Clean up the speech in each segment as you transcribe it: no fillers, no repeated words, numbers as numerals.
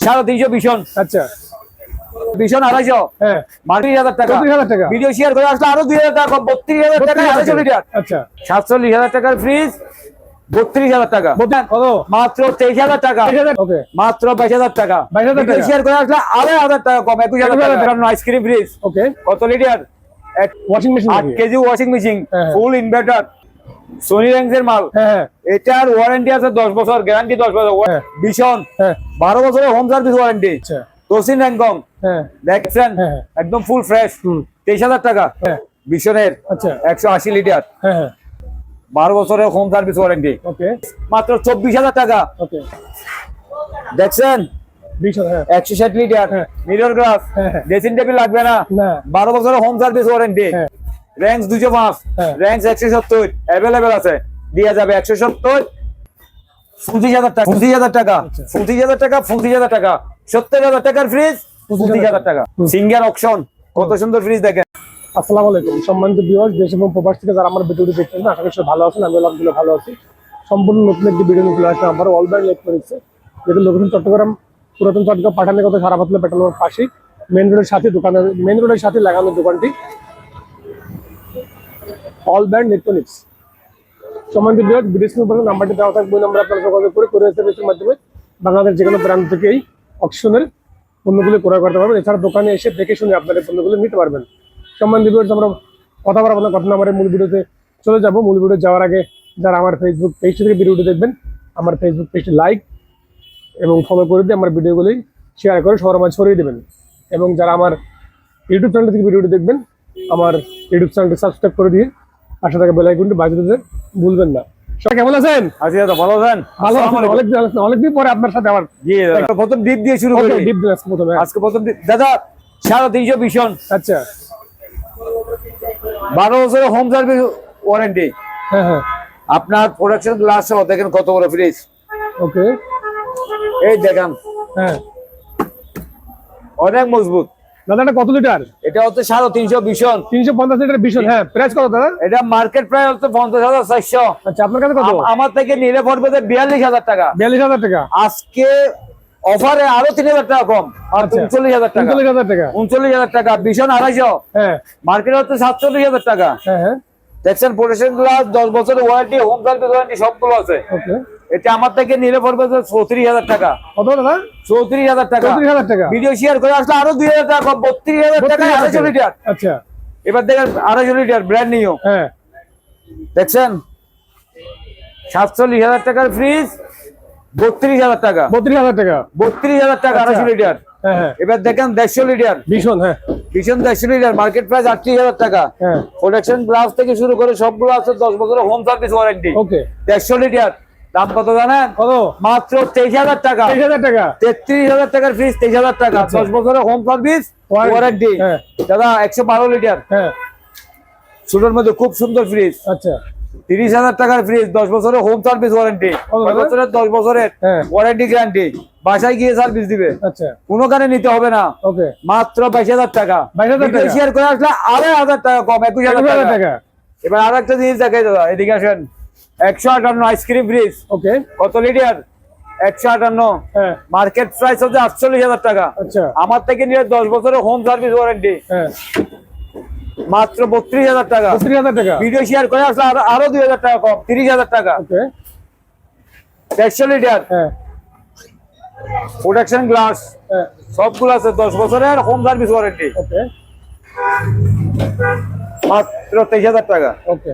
350 ভীষণ। আচ্ছা ভীষণ 250। হ্যাঁ 32,000 টাকা। 32,000 টাকা। ভিডিও শেয়ার করে আসলে আরো 2,000 টাকা কম, 32,000 টাকা 250 লিটার। আচ্ছা 47,000 টাকার ফ্রিজ, 32,000 টাকা। কত? মাত্র 23,000 টাকা। ওকে মাত্র 22,000 টাকা। 22,000 ভিডিও টাকা। শেয়ার করে আসলে আরো 1,000 টাকা কম, 21,000 টাকা। আইসক্রিম ফ্রিজ ওকে কত litre? Washing machine 8 KG washing machine, হ্যাঁ। ফুল ইনভার্টার, সোনি রেঞ্জের মাল। হ্যাঁ এটার ওয়ারেন্টি আছে 10 বছর, গ্যারান্টি 10 বছর। হ্যাঁ। ভীষণ হ্যাঁ 12 বছরের হোম সার্ভিস ওয়ারেন্টি। আচ্ছা তোসিন র্যাঙ্কম হ্যাঁ দেখছেন, হ্যাঁ। একদম ফুল ফ্রেশ। হুম 23,000 টাকা। হ্যাঁ ভীষণের আচ্ছা 180 লিটার, হ্যাঁ হ্যাঁ 12 বছরের হোম সার্ভিস ওয়ারেন্টি। ওকে মাত্র 24,000 টাকা। ওকে দেখছেন, ভীষণ হ্যাঁ 160 লিটার, হ্যাঁ। মিরর গ্লাস, হ্যাঁ, হ্যাঁ। ড্রেসিং টেবিল লাগবে না। না 12 বছরের হোম সার্ভিস ওয়ারেন্টি। হ্যাঁ। র্যাঙ্কস 205, হ্যাঁ। র্যাঙ্কস 170 অ্যাভেলেবেল আছে, দেওয়া যাবে 170। 25,000 টাকা, 25,000 টাকা, 25,000 টাকা, 25,000 টাকা, 70,000 টাকার ফ্রিজ, 25,000 টাকা। সিঙ্গেল অকশন, কত সুন্দর ফ্রিজ দেখেন। আসসালামু আলাইকুম সম্মানিত ভিউয়ার্স, দেশ এবং প্রবাস থেকে যারা আমার ভিডিওটি দেখতেছেন আশা করি সবাই ভালো আছেন। আমি আলহামদুলিল্লাহ ভালো আছি। সম্পূর্ণ নতুন একটি ভিডিও নিয়ে চলে আসলাম আমার অলব্যান্ড ইলেকট্রনিক্সে, যেটা লোকেশন চট্টগ্রাম পুরাতন চট্টগ্রাম পাঠানের কথা সারাপাতলা পেট্রোলের পাশে মেন রোডের সাথে দোকানের মেন রোডের সাথে লাগানো দোকানটি অলব্যান্ড ইলেকট্রনিক্স। সম্মানিত ভিউয়ার্স, ভিডিও স্ক্রিনে উপরে নাম্বারটি দেওয়া থাকবে, ওই নাম্বারে আপনারা যোগাযোগ করে কুরিয়ার সার্ভিসের মাধ্যমে বাংলাদেশ যে কোনো প্রান্ত থেকেই অকশনের পণ্যগুলো ক্রয় করতে পারবেন। এছাড়া দোকানে এসে দেখে শুনে আপনাদের পণ্যগুলো নিতে পারবেন। সম্মানিত ভিউয়ার্স, আমরা কথা বলবো না, কথা আমার মূল ভিডিওতে চলে যাব। মূল ভিডিও যাওয়ার আগে যারা আমার ফেসবুক পেজ থেকে ভিডিওটি দেখবেন, আমার ফেসবুক পেজটি লাইক এবং ফলো করে দিয়ে আমার ভিডিওগুলি শেয়ার করে সবার মাঝে ছড়িয়ে দেবেন। এবং যারা আমার ইউটিউব চ্যানেল থেকে ভিডিওটি দেখবেন, আমার ইউটিউব চ্যানেলটি সাবস্ক্রাইব করে দিয়ে পাশে থাকা বেল আইকনটি বাজিয়ে দিতে ভুলবেন না। সবাই কেমন আছেন? আছি দাদা, ভালো আছেন? ভালো আছেন? অনেকদিন পরে আপনার সাথে আমার জি দাদা, প্রথম ডিপ দিয়ে শুরু করি। ডিপ দিন আজকে প্রথমে। আজকে প্রথম দাদা 350 ভীষণ। আচ্ছা 12 বছরের হোম সার্ভিস ওয়ারেন্টি। হ্যাঁ হ্যাঁ আপনার প্রোডাকশন গ্লাস সহ দেখেন কত বড় ফ্রিজ। ওকে এই দেখেন, হ্যাঁ অনেক মজবুত। দাদা এটা কত লিটার? এটা হচ্ছে 350 ভীষণ, 350 লিটার ভীষণ। হ্যাঁ প্রাইস কত দাদা? এটা মার্কেট প্রাইস হচ্ছে 50,400। আচ্ছা আপনার কাছে কত? আমার থেকে নিলে পড়বে 42,000 টাকা। 42,000 টাকা। আজকে অফারে আরো 3,000 টাকা কম, আর আচ্ছা। 39,000 টাকা। 39,000 টাকা। 39,000 টাকা ভীষণ 250। হ্যাঁ মার্কেট হচ্ছে 47,000 টাকা। হ্যাঁ হ্যাঁ দেখছেন, প্রোটেকশন গ্লাস 10 বছরের ওয়ারেন্টি, হোম সার্ভিস ওয়ারেন্টি সবগুলো আছে। ওকে এটা আমার থেকে নিলে পড়বে 34,000 টাকা। কত দাদা? 34,000 টাকা। 34,000 টাকা। ভিডিও শেয়ার করে আসলে আরো 2,000 টাকা কম, 32,000 টাকা 250 লিটার। আচ্ছা এবার দেখেন 250 লিটার ব্র্যান্ড নিউ। হ্যাঁ দেখছেন, 47,000 টাকার ফ্রিজ, 32,000 টাকা। 32,000 টাকা। 32,000 টাকা 250 লিটার। হ্যাঁ হ্যাঁ এবার দেখেন 150 লিটার ভীষণ। হ্যাঁ ভীষণ 150 লিটার, মার্কেট প্রাইস 38,000 টাকা। হ্যাঁ প্রোটেকশন গ্লাস থেকে শুরু করে সবগুলো আছে 10 বছরের হোম সার্ভিস ওয়ারেন্টি। ওকে 150 লিটার দাম কত জানেন? কত? মাত্র 23,000 টাকা। 23,000 টাকা। 33,000 টাকার ফ্রিজ, 23,000 টাকা, 10 বছরের হোম সার্ভিস ওয়ারেন্টি। হ্যাঁ। দাদা 112 লিটার হ্যাঁ ছোটর মধ্যে খুব সুন্দর ফ্রিজ, আচ্ছা 30,000 টাকার ফ্রিজ, 10 বছরের হোম সার্ভিস ওয়ারেন্টি। 10 বছরের হ্যাঁ। ওয়ারেন্টি গ্যারান্টি, বাসায় গিয়ে সার্ভিস দিবে, আচ্ছা কোনো কানে নিতে হবে না। ওকে মাত্র 22,000 টাকা। 22,000 টাকা। শেয়ার করে আসলে 2,500 টাকা কম, 21,000 টাকা। এবার আর একটা জিনিস দেখাই দাদা, এদিকে আসেন। 158 আইসক্রিম ফ্রিজ, ওকে কত লিটার? 158। হ্যাঁ মার্কেট প্রাইস হচ্ছে 48,000 টাকা। আচ্ছা আমার থেকে নিয়ে 10 বছরের হোম সার্ভিস ওয়ারেন্টি, হ্যাঁ মাত্র 32,000 টাকা। 32,000 টাকা। ভিডিও শেয়ার করে আসলে আরো 2,000 টাকা কম, 30,000 টাকা। ওকে 150 লিটার হ্যাঁ প্রোটেকশন গ্লাস হ্যাঁ সবগুলো আছে, 10 বছরের হোম সার্ভিস ওয়ারেন্টি, ওকে মাত্র 23,000 টাকা। ওকে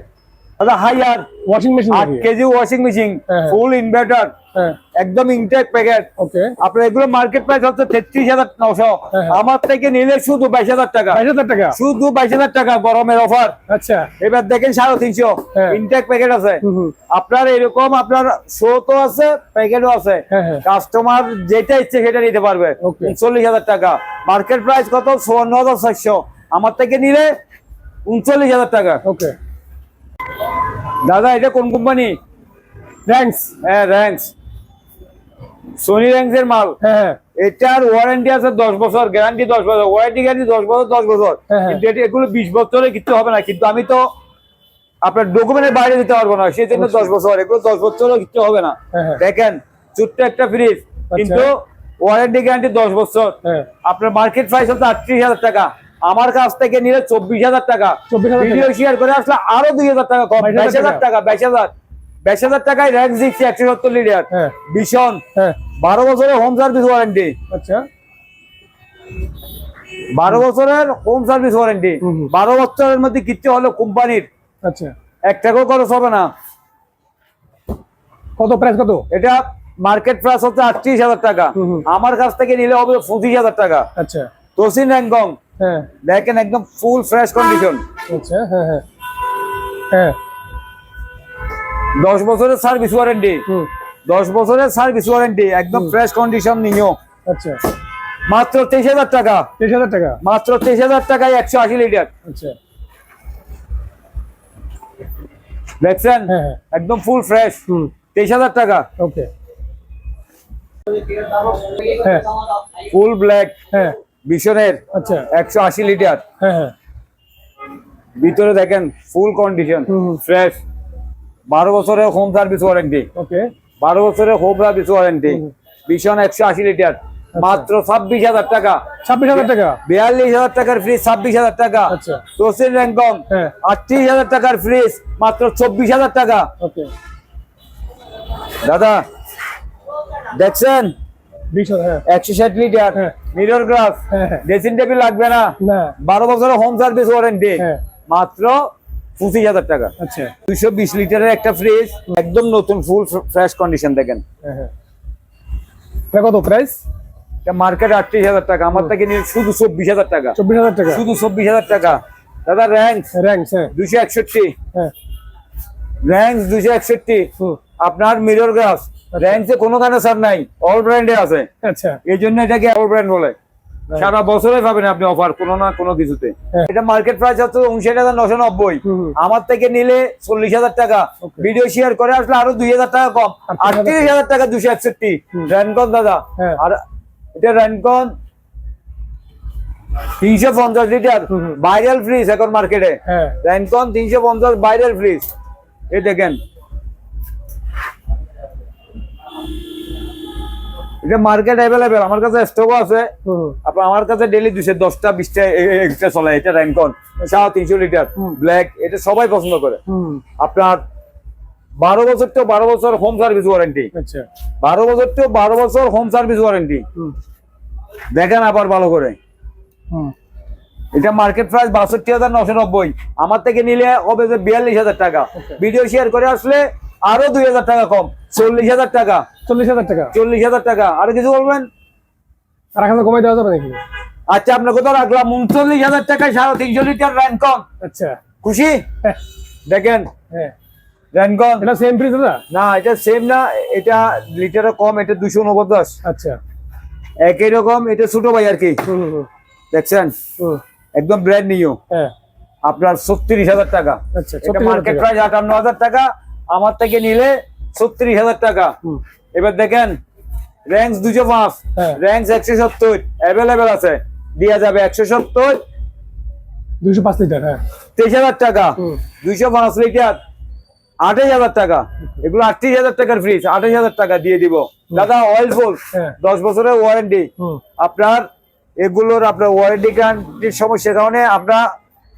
দাদা higher washing machine 8 KG washing machine, হ্যাঁ। ফুল ইনভার্টার, হ্যাঁ একদম ইনটেক প্যাকেট। ওকে আপনার এগুলো মার্কেট প্রাইস হচ্ছে 33,900। হ্যাঁ। আমার থেকে নিলে শুধু 22,000 টাকা। 22,000 টাকা। শুধু 22,000 টাকা, গরমের অফার। আচ্ছা এবার দেখেন 350 হ্যাঁ। ইনটেক প্যাকেট আছে। হুম। আপনার এরকম আপনার শো তো আছে, প্যাকেটও আছে। হ্যাঁ, হ্যাঁ। কাস্টমার যেটা ইচ্ছে সেটা নিতে পারবে। Okay. 39,000 টাকা। মার্কেট প্রাইস কত? 54,400। আমার থেকে নিলে 39,000 টাকা। ওকে দাদা এটা কোন কোম্পানি? থ্যাঙ্কস। হ্যাঁ র্যাঙ্কস, সোনি র্যাঙ্কসের মাল। হ্যাঁ এটার ওয়ারেন্টি আছে 10 বছর, গ্যারান্টি 10 বছর, ওয়ারেন্টি গ্যারান্টি 10 বছর 10 বছর। হ্যাঁ, হ্যাঁ। কিন্তু এগুলো 20 বছরে কিছু হবে না, কিন্তু আমি তো আপনার ডকুমেন্টের বাইরে দিতে পারবো না, সেই জন্য 10 বছর। এগুলো 10 বছরও কিছু হবে না। হ্যাঁ, হ্যাঁ। দেখেন ছোট্ট একটা ফ্রিজ, কিন্তু ওয়ারেন্টি গ্যারান্টি 10 বছর। হ্যাঁ আপনার মার্কেট প্রাইস হচ্ছে 38,000 টাকা, আমার কাছ থেকে নিলে 24,000 টাকা। 24,000 ভিডিও শেয়ার করে আসলে আরো 2,000 টাকা কম, 22,000 টাকা। 22,000 টাকায় র্যাক দিচ্ছি 170 লিটার হ্যাঁ ভীষণ, হ্যাঁ 12 বছরের হোম সার্ভিস ওয়ারেন্টি, আচ্ছা 12 বছরের হোম সার্ভিস ওয়ারেন্টি। হুম, হুম। 12 বছরের মধ্যে কিচ্ছু হলো কোম্পানির আচ্ছা 1 টাকাও খরচ হবে না। কত প্রাইস কত? এটা মার্কেট প্রাইস হচ্ছে 38,000 টাকা, হুম, হুম। আমার কাছ থেকে নিলে হবে 25,000 টাকা। আচ্ছা তোসিন র্যাঙ্কং হ্যাঁ দেখেন একদম ফুল ফ্রেশ কন্ডিশন, আচ্ছা হ্যাঁ হ্যাঁ হ্যাঁ 10 বছরের সার্ভিস ওয়ারেন্টি, হুম 10 বছরের সার্ভিস ওয়ারেন্টি, একদম ফ্রেশ কন্ডিশন নিও। আচ্ছা মাত্র 23,000 টাকা, 23,000 টাকা। মাত্র 23,000 টাকায় 180 লিটার। আচ্ছা দেখছেন হ্যাঁ হ্যাঁ একদম ফুল ফ্রেশ, হুম 23,000 টাকা। ওকে হ্যাঁ ফুল ব্ল্যাক হ্যাঁ ভীষণের আচ্ছা 180 লিটার। হ্যাঁ হ্যাঁ ভিতরে দেখেন ফুল কন্ডিশন হুম, হুম। ফ্রেশ, 12 বছরের হোম সার্ভিস ওয়ারেন্টি, ওকে 12 বছরের হোম সার্ভিস ওয়ারেন্টি, হুম। ভীষণ 180 লিটার। মাত্র 26,000 টাকা, 26,000 টাকা। 42,000 টাকার ফ্রিজ 26,000 টাকা। আচ্ছা তোসিন র্যাঙ্কং হ্যাঁ 38,000 টাকার ফ্রিজ মাত্র 24,000 টাকা। ওকে দাদা দেখছেন 20,000 হ্যাঁ 160 লিটার হ্যাঁ। মিরর গ্লাস, হ্যাঁ হ্যাঁ ড্রেসিং টেবিল লাগবে না, না 12 বছরের হোম সার্ভিস ওয়ারেন্টি, হ্যাঁ মাত্র 25,000 টাকা। আচ্ছা 220 লিটারের একটা ফ্রিজ একদম নতুন ফুল ফ্রেশ কন্ডিশন দেখেন। হ্যাঁ হ্যাঁ এটা কত প্রাইস? মার্কেট 38,000 টাকা, আমার থেকে নিয়ে শুধু 24,000 টাকা, 24,000 টাকা। শুধু 24,000 টাকা। দাদা র্যাঙ্কস র্যাঙ্কস হ্যাঁ 261, হ্যাঁ র্যাঙ্কস 261, হুম আপনার মিরর গ্লাস র্যাঙ্কসে কোনো কানেকশন নাই, অল ব্র্যান্ডে আছে, আচ্ছা এই জন্য এটাকে অল ব্র্যান্ড বলে। সারা বছরে পাবেন আপনি অফার কোনো না কোনো কিছুতে। হ্যাঁ। এটা মার্কেট প্রাইস হচ্ছে 59,990, হুম, হুম। আমার থেকে নিলে 40,000 টাকা, Okay. ভিডিও শেয়ার করে আসলে আরো 2,000 টাকা কম, 38,000 টাকা 261। র্যানকন দাদা, হ্যাঁ। আর এটা র্যানকন 350 লিটার হুম, হুম। ভাইরাল ফ্রিজ এখন মার্কেটে, হ্যাঁ র্যানকন 350 ভাইরাল ফ্রিজ। এই দেখেন এটা মার্কেট অ্যাভেলেবেল, আমার কাছে স্টকও আছে। হুম আপনার আমার কাছে ডেইলি 210টা 20টা এক্সট্রা চলে। এটা র্যানকন 350 লিটার ব্ল্যাক, এটা সবাই পছন্দ করে। হুম আপনার 12 বছর তো 12 বছর হোম সার্ভিস ওয়ারেন্টি, আচ্ছা 12 বছর তো 12 বছর হোম সার্ভিস ওয়ারেন্টি। হুম দেখেন আবার ভালো করে, হুম এটা মার্কেট প্রাইস 62,990, আমার থেকে নিলে হবে যে 42,000 টাকা। Okay. ভিডিও শেয়ার করে আসলে আরো 2,000 টাকা কম, 40,000 টাকা, 40,000 টাকা। 40,000 টাকা। আর কিছু বলবেন? আর এখানে কমাই দেওয়া যাবে নাকি? আচ্ছা আপনার কোথাও রাখলাম 39,000 টাকায় 350 লিটার র্যানকন। আচ্ছা খুশি? হ্যাঁ দেখেন হ্যাঁ র্যানকন, এটা সেম প্রাইস দাদা? না এটা সেম না, এটা লিটারে কম, এটা 249। আচ্ছা একই রকম, এটা ছোট ভাই আর কি। হুম হুম দেখছেন হুম একদম ব্র্যান্ড নিউ, হ্যাঁ আপনার 36,000 টাকা। আচ্ছা এটা 36,000 মার্কেট টাকা। প্রাইস 58,000 টাকা, আমার থেকে নিলে 36,000 টাকা। হুম এবার দেখেন র্যাঙ্কস 205, হ্যাঁ। র্যাঙ্কস 170 অ্যাভেলেবেল আছে, দেওয়া যাবে 170, 205 লিটার হ্যাঁ 23,000 টাকা। হুম 205 লিটার 28,000 টাকা, এগুলো 38,000 টাকার ফ্রিজ, 28,000 টাকা দিয়ে দিব। দাদা অয়েল ফুল হ্যাঁ 10 বছরের ওয়ারেন্টি, হুম আপনার এগুলোর আপনার ওয়ারেন্টি গ্যারান্টির সমস্যার কারণে আমরা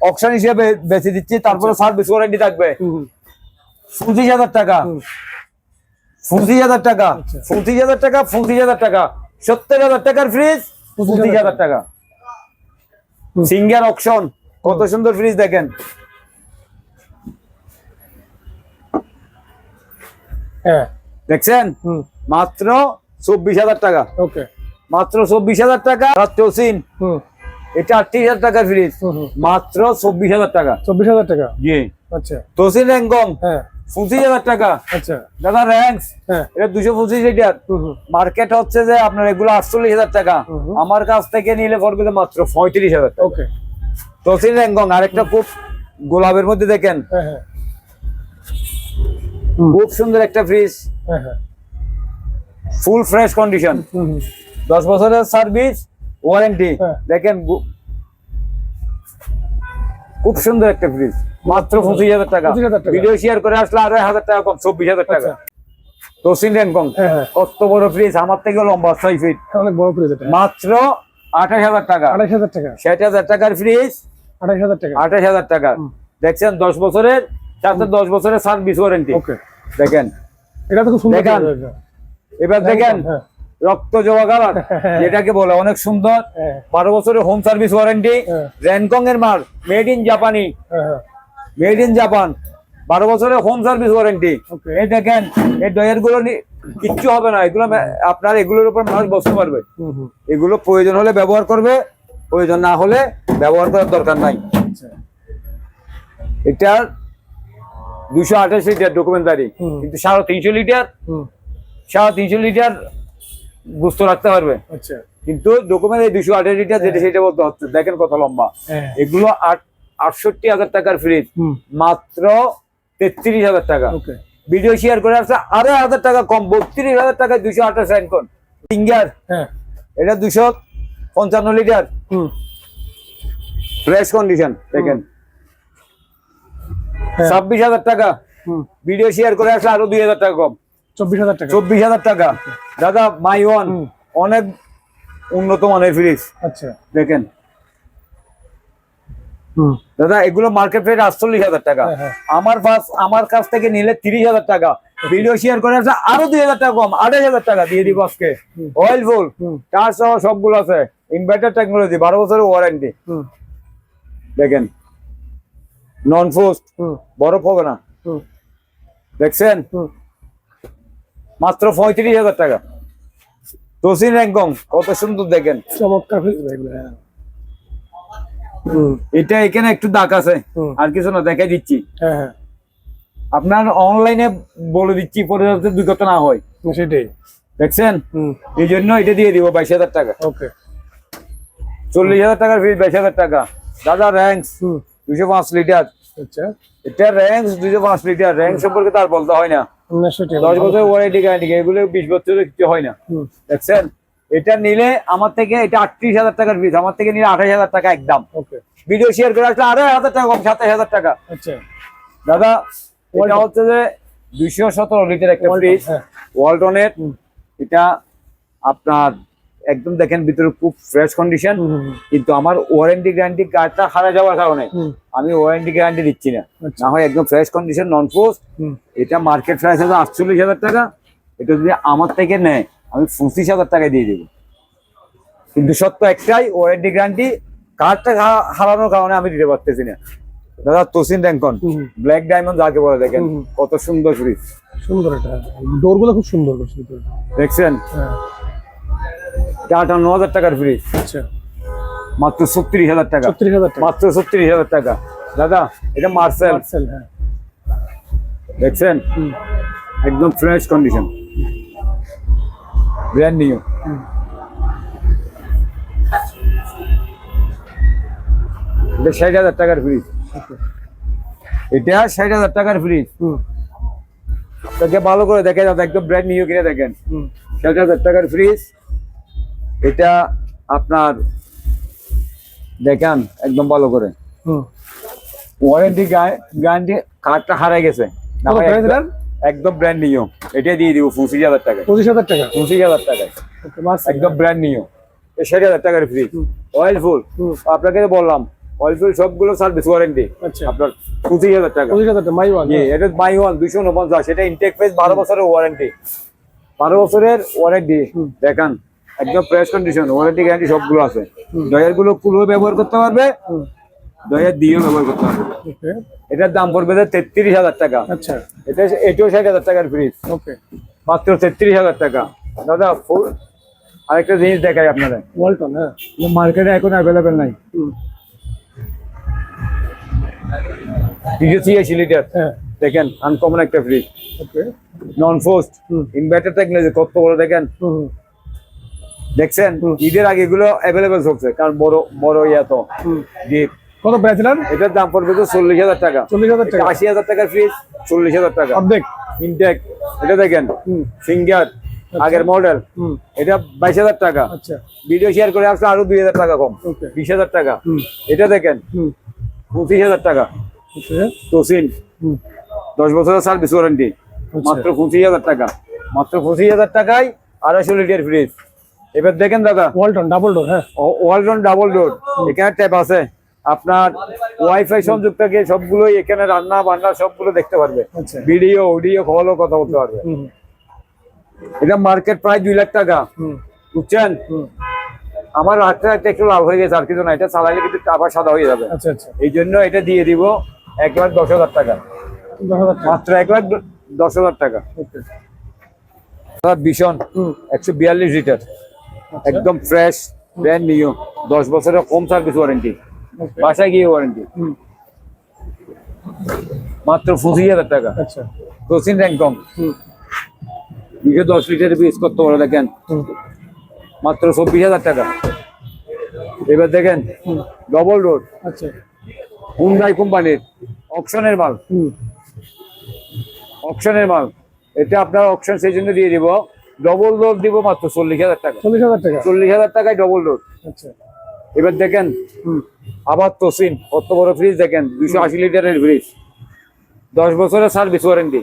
অপশন হিসেবে বেঁচে দিচ্ছি, তারপরে সার্ভিস ওয়ারেন্টি থাকবে। হুম 25,000 টাকা, হুম 25,000 টাকা, আচ্ছা। 25,000 টাকা, 25,000 টাকা, 70,000 টাকার ফ্রিজ 25,000 টাকা। হুম। সিঙ্গার অপশন, কত সুন্দর ফ্রিজ দেখেন। হ্যাঁ দেখছেন হুম মাত্র 24,000 টাকা, ওকে মাত্র 24,000 টাকা। তোসিন হুম এটা 38,000 টাকার ফ্রিজ, হুম হুম মাত্র 24,000 টাকা। 24,000 টাকা। জি আচ্ছা তোসিন র্যাঙ্কং হ্যাঁ 25,000 টাকা। আচ্ছা দাদা র্যাঙ্কস হ্যাঁ এটা 225 লিটার, হুম হুম মার্কেট হচ্ছে যে আপনার এগুলো 48,000 টাকা, হুম হুম। আমার কাছ থেকে নিলে পড়বে যে মাত্র 35,000 টাকা। ওকে তোসিন র্যাঙ্কং আরেকটা খুব গোলাপের মধ্যে দেখেন, হ্যাঁ হ্যাঁ খুব সুন্দর একটা ফ্রিজ, হ্যাঁ হ্যাঁ ফুল ফ্রেশ কন্ডিশন, হুম হুম 10 বছরের সার্ভিস ওয়ারেন্টি। হ্যাঁ। দেখেন খুব সুন্দর একটা ফ্রিজ, মাত্র 25,000 টাকা। 25,000 টাকা। ভিডিও শেয়ার করে আসলে আরো 1,000 টাকা কম, 24,000 টাকা। আচ্ছা তোসিন র্যাঙ্কং হ্যাঁ হ্যাঁ কত বড় ফ্রিজ, আমার থেকে লম্বা 6 ফিট, অনেক বড় ফ্রিজ এটা। মাত্র 28,000 টাকা। 28,000 টাকা। 60,000 টাকার ফ্রিজ 28,000 টাকা। 28,000 টাকা। দেখছেন 10 বছরের, সাথে 10 বছরের সার্ভিস ওয়ারেন্টি। ওকে, দেখেন এটা তো খুব সুন্দর। দেখান। এবার দেখেন হ্যাঁ রক্ত জবা কালার, যেটাকে বলে অনেক সুন্দর। হ্যাঁ 12 বছরের হোম সার্ভিস ওয়ারেন্টি, হ্যাঁ। র্যানকং এর মাল, মেড ইন জাপানি, হ্যাঁ মেড ইন জাপান, 12 বছরের হোম সার্ভিস ওয়ারেন্টি। Okay. এই দেখেন এই ডয়ার গুলো কিচ্ছু হবে না, এগুলো আপনার এগুলোর উপর মানুষ বসতে পারবে। হুম হুম এগুলো প্রয়োজন হলে ব্যবহার করবে, প্রয়োজন না হলে ব্যবহার করার দরকার নাই। আচ্ছা এটার 228 লিটার ডকুমেন্টারি, হুম। কিন্তু 350 লিটার, হুম 350 লিটার গুস্ত রাখতে পারবে, আচ্ছা কিন্তু ডকুমেন্ট এই 228 লিটার যেটা সেটা বলতে হচ্ছে। দেখেন কত লম্বা। হ্যাঁ এগুলো 68,000 টাকার ফ্রিজ, হুম মাত্র 33,000 টাকা। ওকে ভিডিও শেয়ার করে আসছে 2,500 টাকা কম, 32,000 টাকায় 228 র্যানকন ফিঙ্গার। হ্যাঁ এটা 255 লিটার, হুম ফ্রেশ কন্ডিশন। দেখেন হ্যাঁ 26,000 টাকা, হুম ভিডিও শেয়ার করে আসলে আরো 2,000 টাকা কম, 24,000 টাকা। 24,000 টাকা। দাদা মাই ওয়ান, হুম। অনেক উন্নত মানের ফ্রিজ। আচ্ছা দেখেন হুম দাদা, এগুলো মার্কেট রেট 48,000 টাকা। হ্যাঁ, হ্যাঁ। আমার কাছ থেকে নিলে 30,000 টাকা, ভিডিও শেয়ার করে আসলে আরো 2,000 টাকা কম, 28,000 টাকা দিয়ে দিব আজকে। অয়েল ফুল হুম। চার্জ সহ সবগুলো আছে, ইনভার্টার টেকনোলজি, 12 বছরের ওয়ারেন্টি। হুম দেখেন নন ফ্রোস্ট, হুম বরফ হবে না। হুম দেখছেন হুম মাত্র 35,000 টাকা। তোসিন র্যাঙ্কং কত সুন্দর, দেখেন চমৎকার ফ্রিজ এগুলো। হ্যাঁ হুম এটা এখানে একটু দাগ আছে, হুম। আর কিছু না, দেখাই দিচ্ছি। হ্যাঁ হ্যাঁ আপনার অনলাইনে বলে দিচ্ছি, পরে যাতে দুই কথা না হয়। সেটাই। দেখছেন হুম এই জন্য এটা দিয়ে দিব 22,000 টাকা। ওকে 40,000 টাকার ফ্রিজ 22,000 টাকা। দাদা র্যাঙ্কস হুম 205 লিটার, আচ্ছা এটা র্যাঙ্কস 205 লিটার। র্যাঙ্ক সম্পর্কে তার বলতে হয় না, না সেটাই। 10 বছর ওয়ারেন্টি গ্যারান্টি, এগুলো 20 বছরের কিছু হয় না। হুম দেখছেন এটা নিলে আমার থেকে, এটা 38,000 টাকার ফ্রিজ, আমার থেকে নিলে 28,000 টাকা একদম। ওকে ভিডিও শেয়ার করে আসলে 2,500 টাকা কম, 27,000 টাকা। আচ্ছা দাদা এটা হচ্ছে যে 217 লিটার একটা ওয়ালটন, ফ্রিজ, হ্যাঁ। ওয়ালটনের। হুম। এটা আপনার একদম দেখেন ভিতরে খুব ফ্রেশ কন্ডিশন, হুম হুম কিন্তু আমার ওয়ারেন্টি গ্যারান্টি কার্ডটা হারা যাওয়ার কারণে হুম আমি ওয়ারেন্টি গ্যারান্টি দিচ্ছি না। আচ্ছা। না হয় একদম ফ্রেশ কন্ডিশন নন ফ্রোস্ট। হুম এটা মার্কেট প্রাইস আছে 48,000 টাকা, এটা যদি আমার থেকে নেয় আমি 25,000 টাকায় দিয়ে দেবো। কিন্তু সত্য একটাই, ওয়ারেন্টি গ্যারান্টি কার্ডটা হারানোর কারণে আমি দিতে পারতেছি না। দাদা তোসিন র্যাঙ্কন হুম। ব্ল্যাক ডায়মন্ড যাকে বলে, দেখেন হুম। কত সুন্দর ফ্রিজ। সুন্দর এটা, ডোর গুলো খুব সুন্দর করছে ভিতরে। দেখছেন হ্যাঁ এটা 58,000 টাকার ফ্রিজ, আচ্ছা মাত্র 36,000 টাকা। 36,000 টাকা। মাত্র 36,000 টাকা। দাদা এটা মার্সেল, পার্সেল, হ্যাঁ দেখছেন হুম একদম ফ্রেশ কন্ডিশন, ব্র্যান্ড নিউ। হুম এটা 60,000 টাকার ফ্রিজ, ওকে এটা 60,000 টাকার ফ্রিজ। হুম তাকে ভালো করে দেখে যাবে, একদম ব্র্যান্ড নিউ কিনে দেখেন। হুম 60,000 টাকার ফ্রিজ, এটা আপনার দেখেন একদম ভালো করে। হুম ওয়ারেন্টি গ্যারান্টি কার্ডটা হারাই গেছে না কত ভাই, প্রাইস এটার? একদম ব্র্যান্ড নিউ। এটা দিয়ে দিব 25,000 টাকায়। 25,000 টাকা। 25,000 টাকায় ওকে মার্সেল, একদম ব্র্যান্ড নিউ। 60,000 টাকার ফ্রিজ, হুম। অয়েল ফুল। হুম আপনাকে তো বললাম অয়েল ফুল সবগুলো সার্ভিস ওয়ারেন্টি আচ্ছা আপনার 25,000 টাকা। 25,000 টাকা মাই ওয়ান। এটা বাই ওয়ান 249, এটা ইনটেক ফেজ 12 বছরের ওয়ারেন্টি, 12 বছরের ওয়ারেন্টি। হুম। দেখান একদম ফ্রেশ কন্ডিশন, ওয়ারেন্টি গ্যারান্টি সবগুলো আছে। হুম। ডয়ার গুলো ফুলও ব্যবহার করতে পারবে, হুম ডয়ার দিয়েও ব্যবহার করতে পারবে। ওকে এটার দাম পড়বে 33,000 টাকা। আচ্ছা এটাও 60,000 টাকার ফ্রিজ, ওকে মাত্র 33,000 টাকা। দাদা আরেকটা জিনিস দেখাই আপনারা, ওয়ালটন, হ্যাঁ মার্কেটে এখন অ্যাভেলেবেল নাই। হুম 83 লিটার, হ্যাঁ দেখেন আনকমন একটা ফ্রিজ, ওকে নন ফোস্ট, হুম ইনভার্টার টেকনোলজি কত বড় দেখেন। হুম দেখছেন হুম। ঈদের আগে এগুলো অ্যাভেলেবেল চলছে, কারণ বড় বড় ইয়া তো হুম ডিপ। কত প্রাইস এটার? এটার দাম পড়বে তো 40,000 টাকা। 40,000 টাকা 80,000 টাকার ফ্রিজ, 40,000 টাকা অর্ধেক। ইনটেক। এটা দেখেন হুম ফিঙ্গার, আগের মডেল, হুম এটা 22,000 টাকা। আচ্ছা ভিডিও শেয়ার করে আসলে আরো 2,000 টাকা কম, ওকে 20,000 টাকা। হুম এটা দেখেন হুম 25,000 টাকা। ওকে তোসিন হুম 10 বছরের সার্ভিস ওয়ারেন্টি, আচ্ছা। মাত্র 25,000 টাকা। মাত্র 25,000 টাকায় 250 লিটার ফ্রিজ। এবার দেখেন দাদা, ওয়ালটন ডাবল ডোর, হ্যাঁ ওয়ালটন ডাবল ডোর, এখানে ট্যাপ আছে, আপনার ওয়াইফাই সংযুক্ত থাকে, সবগুলোই এখানে রান্না বান্না সবগুলো দেখতে পারবে, আচ্ছা ভিডিও অডিও কলও কথা বলতে পারবে। হুম এটা মার্কেট প্রাইস 2 লাখ টাকা, হুম বুঝছেন? হুম আমার রাতটা একটু লাভ হয়ে গেছে, আর কিছু না, এটা চালাইলে কিন্তু আবার সাদা হয়ে যাবে, আচ্ছা আচ্ছা এই জন্য এটা দিয়ে দিব 1,10,000 টাকা, 10,000 টাকা মাত্র 1,10,000 টাকা। ওকে ভীষণ হুম 142 লিটার, একদম ফ্রেশ ব্র্যান্ড নিউ, 10 বছরের কম সার্ভিস ওয়ারেন্টি, ওকে বাসায় গিয়ে ওয়ারেন্টি, হুম মাত্র 25,000 টাকা। আচ্ছা কোচিন র্যাঙ্কম হুম 210 লিটার পিস করতে পারো, দেখেন হুম মাত্র 24,000 টাকা। এবার দেখেন হুম ডবল ডোর আচ্ছা হুন্ডাই কোম্পানির অপশনের মাল, হুম অপশনের মাল, এটা আপনার অপশন সেই জন্য দিয়ে দিব, ডবল ডোর দিব মাত্র 40,000 টাকা, 40,000 টাকা 40,000 টাকায় ডবল ডোর। আচ্ছা এবার দেখেন হুম আবার তোসিন, কত বড় ফ্রিজ দেখেন, 280 লিটারের ফ্রিজ, 10 বছরের সার্ভিস ওয়ারেন্টি,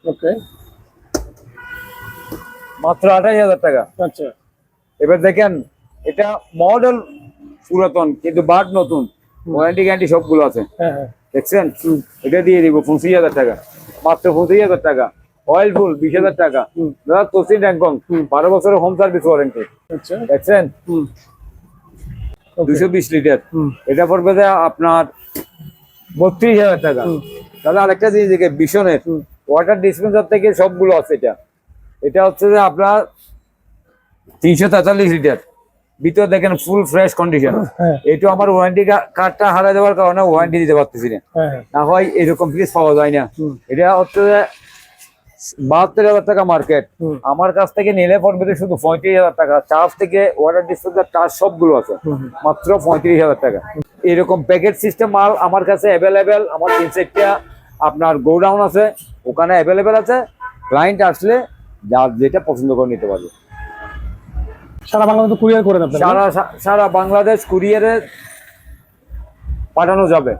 ওকে মাত্র 28,000 টাকা। আচ্ছা এবার দেখেন এটা মডেল পুরাতন কিন্তু বাট নতুন, ওয়ারেন্টি গ্যারান্টি সবগুলো আছে, হ্যাঁ হ্যাঁ দেখছেন? এটা দিয়ে দিব 25,000 টাকা, মাত্র 25,000 টাকা। অয়েল ফুল 20,000 টাকা, হুম। দাদা তোসিন র্যাঙ্কং 12 বছরের হোম সার্ভিস ওয়ারেন্টি, আচ্ছা দেখছেন? হুম 220 লিটার, হুম এটা পড়বে যে আপনার 32,000 টাকা। হুম। দাদা আরেকটা জিনিস দেখে ভীষণের হুম। ওয়াটার ডিসপেন্সার থেকে সবগুলো আছে, এটা এটা হচ্ছে যে আপনার 343 লিটার, ভিতরে দেখেন ফুল ফ্রেশ কন্ডিশন। হ্যাঁ এটা আমার ওয়ারেন্টি কার্ডটা হারাই দেওয়ার কারণে ওয়ারেন্টি দিতে পারতেছি না, হ্যাঁ হ্যাঁ না হয় এরকম ফ্রিজ পাওয়া যায় না। হুম। এটা হচ্ছে যে 72,000 টাকা মার্কেট, হুম। আমার কাছ থেকে নিলে পড়বে যে শুধু 35,000 টাকা, চার্জ থেকে ওয়াটার ডিসপেন্সার চার্জ সবগুলো আছে, হুম। মাত্র 35,000 টাকা। এরকম প্যাকেট সিস্টেম মাল আমার কাছে অ্যাভেলেবেল, আমার 3-4টা আপনার গোডাউন আছে, ওখানে অ্যাভেলেবেল আছে, ক্লায়েন্ট আসলে যার যেটা পছন্দ করে নিতে পারবে। সারা বাংলাদেশে কুরিয়ার করে দেন আপনারা? সারা বাংলাদেশ কুরিয়ারে পাঠানো যাবে,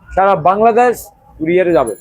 সারা বাংলাদেশ কুরিয়ারে যাবে।